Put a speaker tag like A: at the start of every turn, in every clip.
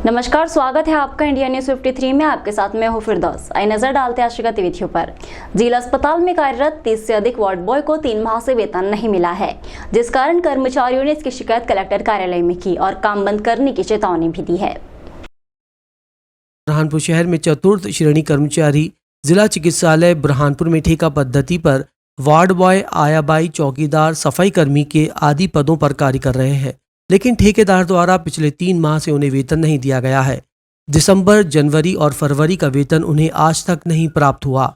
A: नमस्कार, स्वागत है आपका इंडिया न्यूज 53 में। आपके साथ मैं हूं फिरदौस। आइए नजर डालते हैं आज की गतिविधियों पर। जिला अस्पताल में कार्यरत 30 से अधिक वार्ड बॉय को 3 माह से वेतन नहीं मिला है, जिस कारण कर्मचारियों ने इसकी शिकायत कलेक्टर कार्यालय में की और काम बंद करने की चेतावनी भी दी है।
B: बुरहानपुर शहर में चतुर्थ श्रेणी कर्मचारी जिला चिकित्सालय बुरहानपुर में ठेका पद्धति पर वार्ड बॉय, आयाबाई, चौकीदार, सफाई कर्मी के आदि पदों पर कार्य कर रहे हैं, लेकिन ठेकेदार द्वारा पिछले 3 माह से उन्हें वेतन नहीं दिया गया है। दिसंबर, जनवरी और फरवरी का वेतन उन्हें आज तक नहीं प्राप्त हुआ।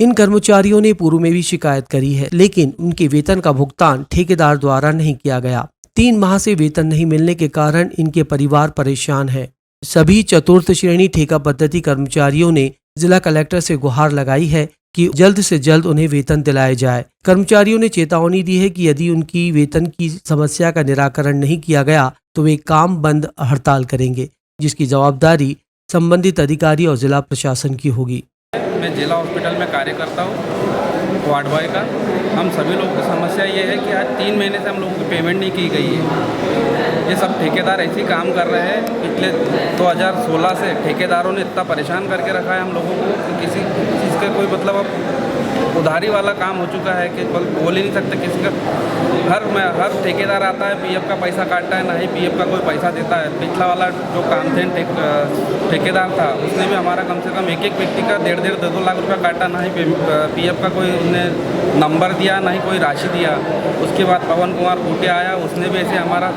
B: इन कर्मचारियों ने पूर्व में भी शिकायत करी है, लेकिन उनके वेतन का भुगतान ठेकेदार द्वारा नहीं किया गया। 3 माह से वेतन नहीं मिलने के कारण इनके परिवार परेशान है। सभी चतुर्थ श्रेणी ठेका पद्धति कर्मचारियों ने जिला कलेक्टर से गुहार लगाई है कि जल्द से जल्द उन्हें वेतन दिलाया जाए। कर्मचारियों ने चेतावनी दी है कि यदि उनकी वेतन की समस्या का निराकरण नहीं किया गया तो वे काम बंद हड़ताल करेंगे, जिसकी जवाबदारी संबंधित अधिकारी और जिला प्रशासन की होगी।
C: मैं जिला हॉस्पिटल में कार्य करता हूँ वार्ड बॉय का। हम सभी लोगों की समस्या ये है कि आज 3 महीने से हम लोगों की पेमेंट नहीं की गई है। ये सब ठेकेदार ऐसे ही काम कर रहे हैं। पिछले 2016 से ठेकेदारों ने इतना परेशान करके रखा है हम लोगों को कि किसी चीज़ का कोई मतलब अब उधारी वाला काम हो चुका है कि बोल ही नहीं सकते किसी का। हर ठेकेदार आता है, पीएफ का पैसा काटता है, ना ही पीएफ का कोई पैसा देता है। पिछला वाला जो काम थे ठेकेदार था, उसने भी हमारा कम से कम एक व्यक्ति का 1.5-2 लाख रुपया काटा, ना ही पीएफ का कोई उसने नंबर दिया, ना ही कोई राशि दिया। उसके बाद पवन कुमार बूटे आया, उसने भी ऐसे हमारा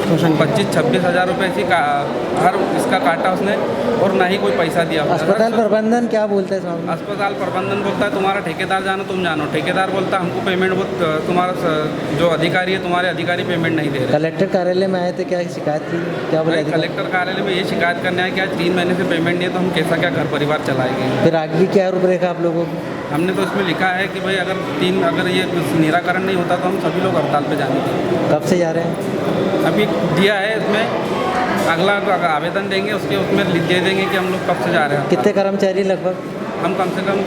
C: 25-26 हज़ार रुपये ऐसी हर इसका काटा उसने, और ना ही कोई पैसा दिया।
D: अस्पताल प्रबंधन क्या बोलता है?
C: अस्पताल प्रबंधन बोलता है तुम्हारा ठेकेदार जानो, तुम जानो। ठेकेदार बोलता है हमको पेमेंट वो तुम्हारा जो अधिकारी है, तुम्हारे अधिकारी पेमेंट नहीं दे रहे।
D: कलेक्टर कार्यालय में आए थे, क्या शिकायत की? क्या बोला?
C: कलेक्टर कार्यालय में ये शिकायत करने आए कि आज 3 महीने से पेमेंट नहीं है, तो हम कैसा क्या घर परिवार चलाएंगे।
D: फिर आगे क्या रूपरेखा आप लोगों को?
C: हमने तो इसमें लिखा है कि भाई अगर ये निराकरण नहीं होता तो हम सभी लोग हड़ताल पे जाएंगे।
D: कब से जा रहे हैं?
C: अभी दिया है, इसमें अगला आवेदन देंगे, उसमें दे देंगे कि हम लोग कब से जा रहे हैं।
D: कितने कर्मचारी लगभग?
C: हम कम से कम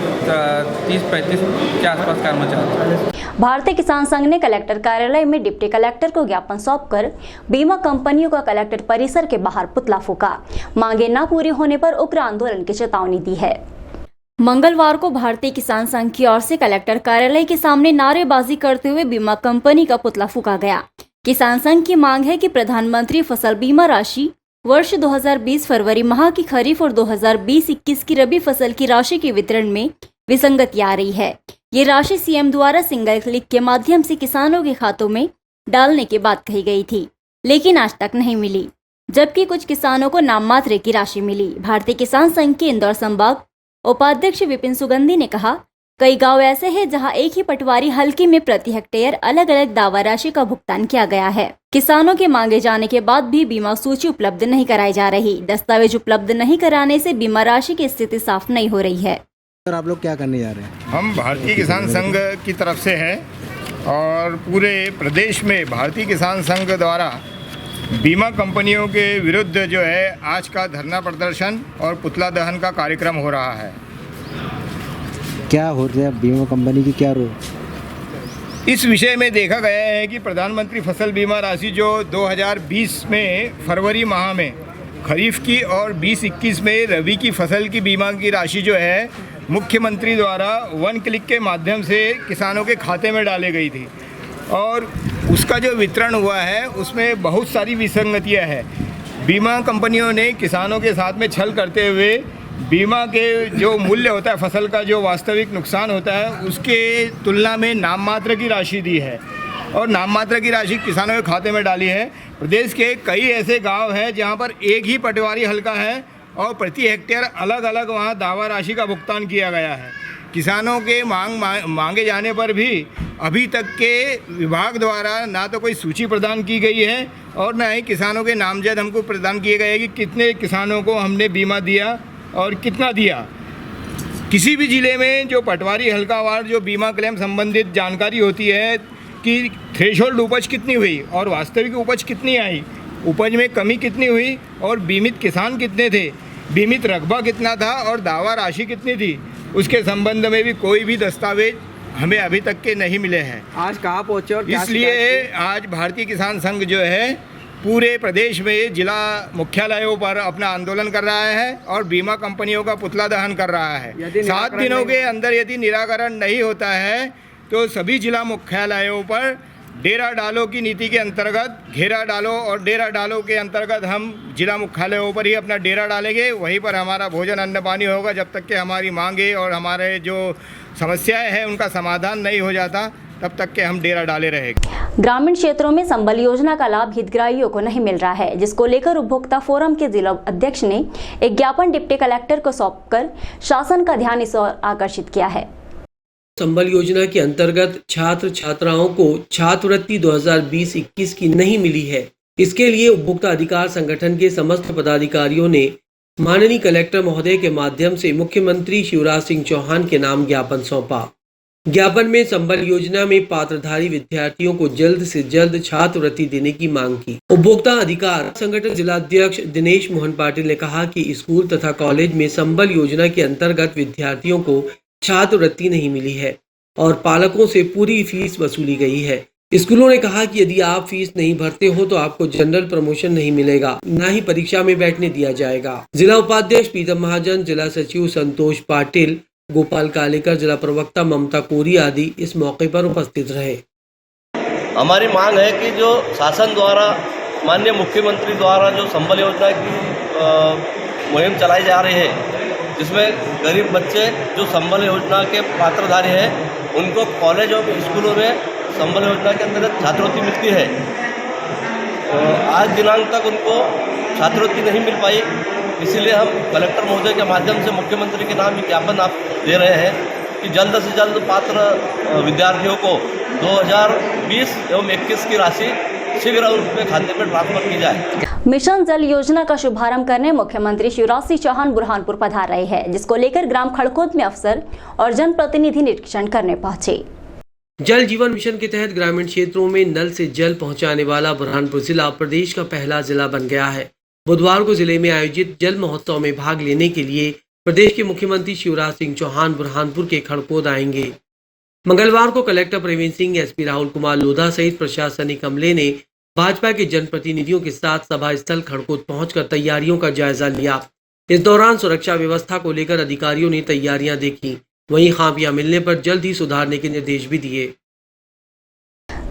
C: 30-35 के आसपास कर्मचारी।
A: भारतीय किसान संघ ने कलेक्टर कार्यालय में डिप्टी कलेक्टर को ज्ञापन सौंपकर बीमा कंपनियों का कलेक्टर परिसर के बाहर पुतला फूका। मांगे न पूरी होने पर उग्र आंदोलन की चेतावनी दी है। मंगलवार को भारतीय किसान संघ की ओर से कलेक्टर कार्यालय के सामने नारेबाजी करते हुए बीमा कंपनी का पुतला फूका गया। किसान संघ की मांग है कि प्रधानमंत्री फसल बीमा राशि वर्ष 2020 फरवरी माह की खरीफ और 2020-21 की रबी फसल की राशि के वितरण में विसंगति आ रही है। ये राशि सीएम द्वारा सिंगल क्लिक के माध्यम से किसानों के खातों में डालने की बात कही गई थी, लेकिन आज तक नहीं मिली, जबकि कुछ किसानों को नाम मात्र की राशि मिली। भारतीय किसान संघ के इंदौर संभाग उपाध्यक्ष विपिन सुगंधी ने कहा, कई गांव ऐसे हैं जहां एक ही पटवारी हल्के में प्रति हेक्टेयर अलग अलग दावा राशि का भुगतान किया गया है। किसानों के मांगे जाने के बाद भी बीमा सूची उपलब्ध नहीं कराई जा रही। दस्तावेज उपलब्ध नहीं कराने से बीमा राशि की स्थिति साफ नहीं हो रही है।
D: सर, आप लोग क्या करने जा रहे हैं?
E: हम भारतीय किसान संघ की तरफ से है और पूरे प्रदेश में भारतीय किसान संघ द्वारा बीमा कंपनियों के विरुद्ध जो है आज का धरना प्रदर्शन और पुतला दहन का कार्यक्रम हो रहा है।
D: क्या हो रहा है बीमा कंपनी की? क्या रो?
E: इस विषय में देखा गया है कि प्रधानमंत्री फसल बीमा राशि जो 2020 में फरवरी माह में खरीफ की और 2021 में रबी की फसल की बीमा की राशि जो है मुख्यमंत्री द्वारा 1 क्लिक के माध्यम से किसानों के खाते में डाली गई थी, और उसका जो वितरण हुआ है उसमें बहुत सारी विसंगतियां हैं। बीमा कंपनियों ने किसानों के साथ में छल करते हुए बीमा के जो मूल्य होता है, फसल का जो वास्तविक नुकसान होता है, उसके तुलना में नाम मात्र की राशि दी है और नाम मात्र की राशि किसानों के खाते में डाली है। प्रदेश के कई ऐसे गांव हैं जहां पर एक ही पटवारी हल्का है और प्रति हेक्टेयर अलग अलग वहां दावा राशि का भुगतान किया गया है। किसानों के मांगे जाने पर भी अभी तक के विभाग द्वारा ना तो कोई सूची प्रदान की गई है और ना ही किसानों के नामजद हमको प्रदान किए गए कि कितने किसानों को हमने बीमा दिया और कितना दिया। किसी भी ज़िले में जो पटवारी हल्कावार जो बीमा क्लेम संबंधित जानकारी होती है कि थ्रेशोल्ड उपज कितनी हुई और वास्तविक उपज कितनी आई, उपज में कमी कितनी हुई और बीमित किसान कितने थे, बीमित रकबा कितना था और दावा राशि कितनी थी, उसके संबंध में भी कोई भी दस्तावेज हमें अभी तक के नहीं मिले हैं।
D: आज कहाँ पहुँचे और
E: इसलिए आज भारतीय किसान संघ जो है पूरे प्रदेश में जिला मुख्यालयों पर अपना आंदोलन कर रहा है और बीमा कंपनियों का पुतला दहन कर रहा है। 7 दिनों के अंदर यदि निराकरण नहीं होता है तो सभी जिला मुख्यालयों पर डेरा डालो की नीति के अंतर्गत घेरा डालो और डेरा डालो के अंतर्गत हम जिला मुख्यालयों पर ही अपना डेरा डालेंगे। वहीं पर हमारा भोजन अन्न पानी होगा जब तक कि हमारी मांगे और हमारे जो समस्याएं हैं उनका समाधान नहीं हो जाता तब तक के हम डेरा डाले रहेंगे।
A: ग्रामीण क्षेत्रों में संबल योजना का लाभ हितग्राहियों को नहीं मिल रहा है, जिसको लेकर उपभोक्ता फोरम के जिला अध्यक्ष ने एक ज्ञापन डिप्टी कलेक्टर को सौंपकर शासन का ध्यान इस ओर आकर्षित किया है।
B: संबल योजना के अंतर्गत छात्र छात्राओं को छात्रवृत्ति 2020-21 की नहीं मिली है। इसके लिए उपभोक्ता अधिकार संगठन के समस्त पदाधिकारियों ने माननीय कलेक्टर महोदय के माध्यम से मुख्यमंत्री शिवराज सिंह चौहान के नाम ज्ञापन सौंपा। ज्ञापन में संबल योजना में पात्रधारी विद्यार्थियों को जल्द से जल्द छात्रवृत्ति देने की मांग की। उपभोक्ता अधिकार संगठन जिलाध्यक्ष दिनेश मोहन पाटिल ने कहा कि स्कूल तथा कॉलेज में संबल योजना के अंतर्गत विद्यार्थियों को छात्रवृत्ति नहीं मिली है और पालकों से पूरी फीस वसूली गई है। स्कूलों ने कहा कि यदि आप फीस नहीं भरते हो तो आपको जनरल प्रमोशन नहीं मिलेगा, न ही परीक्षा में बैठने दिया जाएगा। जिला उपाध्यक्ष प्रीतम महाजन, जिला सचिव संतोष पाटिल, गोपाल कालेकर, जिला प्रवक्ता ममता कोरी आदि इस मौके पर उपस्थित रहे।
F: हमारी मांग है कि जो शासन द्वारा माननीय मुख्यमंत्री द्वारा जो संबल योजना की मुहिम चलाई जा रही है, जिसमें गरीब बच्चे जो संबल योजना के पात्रधारी हैं उनको कॉलेज और स्कूलों में संबल योजना के अंतर्गत छात्रवृत्ति मिलती है। आज दिनांक तक उनको छात्रवृत्ति नहीं मिल पाई, इसीलिए हम कलेक्टर महोदय के माध्यम से मुख्यमंत्री के नाम ज्ञापन आप दे रहे हैं कि जल्द से जल्द पात्र विद्यार्थियों को 2020 एवं 21 की राशि शीघ्र उनके खाते में ट्रांसफर की जाए।
A: मिशन जल योजना का शुभारंभ करने मुख्यमंत्री शिवराज सिंह चौहान बुरहानपुर पधार रहे हैं, जिसको लेकर ग्राम खड़कोद में अफसर और जनप्रतिनिधि निरीक्षण करने पहुंचे।
B: जल जीवन मिशन के तहत ग्रामीण क्षेत्रों में नल से जल पहुंचाने वाला बुरहानपुर जिला प्रदेश का पहला जिला बन गया है। बुधवार को जिले में आयोजित जल महोत्सव में भाग लेने के लिए प्रदेश के मुख्यमंत्री शिवराज सिंह चौहान बुरहानपुर के खड़कोद आएंगे। मंगलवार को कलेक्टर प्रवीण सिंह, एसपी राहुल कुमार लोधा सहित प्रशासनिक अमले ने भाजपा के जनप्रतिनिधियों के साथ सभा स्थल खड़कोद पहुंचकर तैयारियों का जायजा लिया। इस दौरान सुरक्षा व्यवस्था को लेकर अधिकारियों ने तैयारियां देखी, वहीं खामियां मिलने पर जल्द ही सुधारने के निर्देश भी दिए।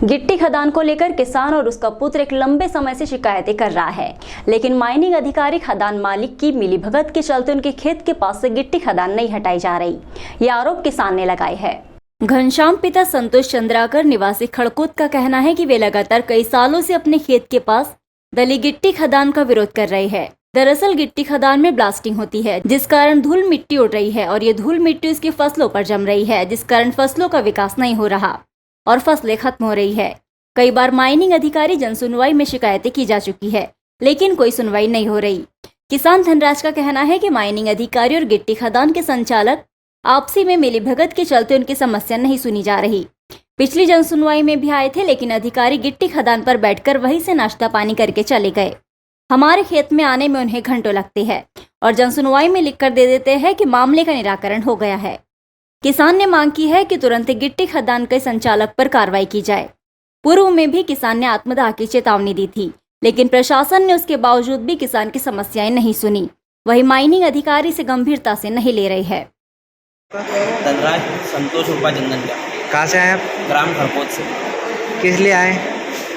A: गिट्टी खदान को लेकर किसान और उसका पुत्र एक लंबे समय से शिकायतें कर रहा है, लेकिन माइनिंग अधिकारी खदान मालिक की मिलीभगत के चलते उनके खेत के पास से गिट्टी खदान नहीं हटाई जा रही। ये आरोप किसान ने लगाए है। घनश्याम पिता संतोष चंद्राकर निवासी खड़कोद का कहना है कि वे लगातार कई सालों से अपने खेत के पास दली गिट्टी खदान का विरोध कर रहे हैं। दरअसल गिट्टी खदान में ब्लास्टिंग होती है, जिस कारण धूल मिट्टी उड़ रही है और ये धूल मिट्टी उसकी फसलों पर जम रही है, जिस कारण फसलों का विकास नहीं हो रहा और फसलें खत्म हो रही है। कई बार माइनिंग अधिकारी जनसुनवाई में शिकायतें की जा चुकी है, लेकिन कोई सुनवाई नहीं हो रही। किसान धनराज का कहना है कि माइनिंग अधिकारी और गिट्टी खदान के संचालक आपसी में मिलीभगत के चलते उनकी समस्या नहीं सुनी जा रही। पिछली जनसुनवाई में भी आए थे, लेकिन अधिकारी गिट्टी खदान पर बैठकर वहीं से नाश्ता पानी करके चले गए। हमारे खेत में आने में उन्हें घंटों लगते हैं और जनसुनवाई में लिखकर दे देते हैं कि मामले का निराकरण हो गया है। किसान ने मांग की है कि तुरंत गिट्टी खदान के संचालक पर कार्रवाई की जाए। पूर्व में भी किसान ने आत्मदाह की चेतावनी दी थी, लेकिन प्रशासन ने उसके बावजूद भी किसान की समस्याएं नहीं सुनी। वही माइनिंग अधिकारी से गंभीरता से नहीं ले रही है।
G: धनराज संतोष उर्फा चंदन।
D: कहाँ से आए आप?
G: ग्राम खड़कोद से।
D: किस लिए आए?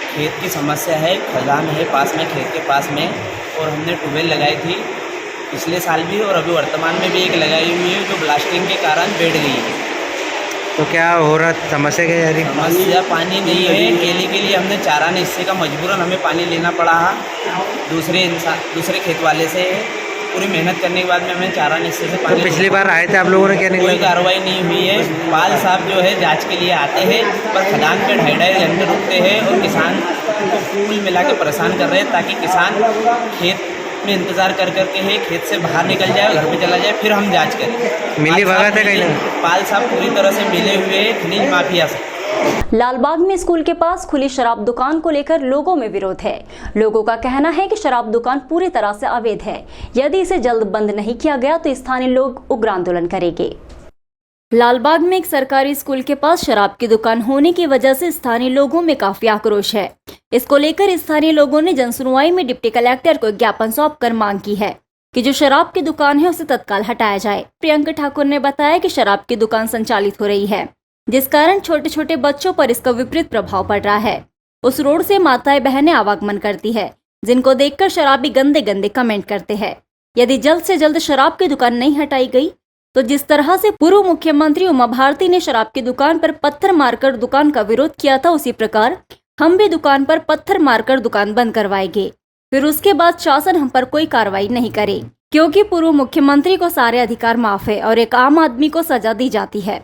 G: खेत की समस्या है, खदान है पास में, खेत के पास में, और हमने ट्यूबवेल लगाई थी पिछले साल भी और अभी वर्तमान में भी एक लगाई हुई है जो ब्लास्टिंग के कारण बैठ गई है।
D: तो क्या हो रहा, समस्या क्या जा रही?
G: समस्या पानी नहीं है। केले के लिए हमने चारा ने हिस्से का मजबूरन हमें पानी लेना पड़ा दूसरे खेत वाले से। पूरी मेहनत करने के बाद में हमें चारा हिस्से से पानी।
D: तो पिछली बार आए थे आप लोगों ने, क्या निकला?
G: कोई कार्रवाई नहीं हुई है। पाल साहब जो है जांच के लिए आते हैं, पर खदान पे 2.5 घंटे रुकते हैं और किसान को कुल मिला के परेशान कर रहे हैं, ताकि किसान खेत में इंतजार कर करके है खेत से बाहर निकल जाए, घर पे चला जाए, फिर हम जांच करें।
D: मिली भगत है कहीं ना?
G: पाल साहब पूरी तरह से मिले हुए खनिज माफिया से।
A: लालबाग में स्कूल के पास खुली शराब दुकान को लेकर लोगों में विरोध है। लोगों का कहना है कि शराब दुकान पूरी तरह से अवैध है। यदि इसे जल्द बंद नहीं किया गया तो स्थानीय लोग उग्र आंदोलन करेंगे। लालबाग में एक सरकारी स्कूल के पास शराब की दुकान होने की वजह से स्थानीय लोगों में काफी आक्रोश है। इसको लेकर स्थानीय लोगों ने जनसुनवाई में डिप्टी कलेक्टर को ज्ञापन सौंपकर मांग की है कि जो शराब की दुकान है उसे तत्काल हटाया जाए। प्रियंका ठाकुर ने बताया कि शराब की दुकान संचालित हो रही है, जिस कारण छोटे छोटे बच्चों पर इसका विपरीत प्रभाव पड़ रहा है। उस रोड से माताएं बहनें आवागमन करती है, जिनको देखकर शराबी गंदे गंदे कमेंट करते हैं। यदि जल्द से जल्द शराब की दुकान नहीं हटाई गई तो जिस तरह से पूर्व मुख्यमंत्री उमा भारती ने शराब की दुकान पर पत्थर मारकर दुकान का विरोध किया था, उसी प्रकार हम भी दुकान पर पत्थर मारकर दुकान बंद करवाएंगे। फिर उसके बाद शासन हम पर कोई कार्रवाई नहीं करे, क्योंकि पूर्व मुख्यमंत्री को सारे अधिकार माफ है और एक आम आदमी को सजा दी जाती है।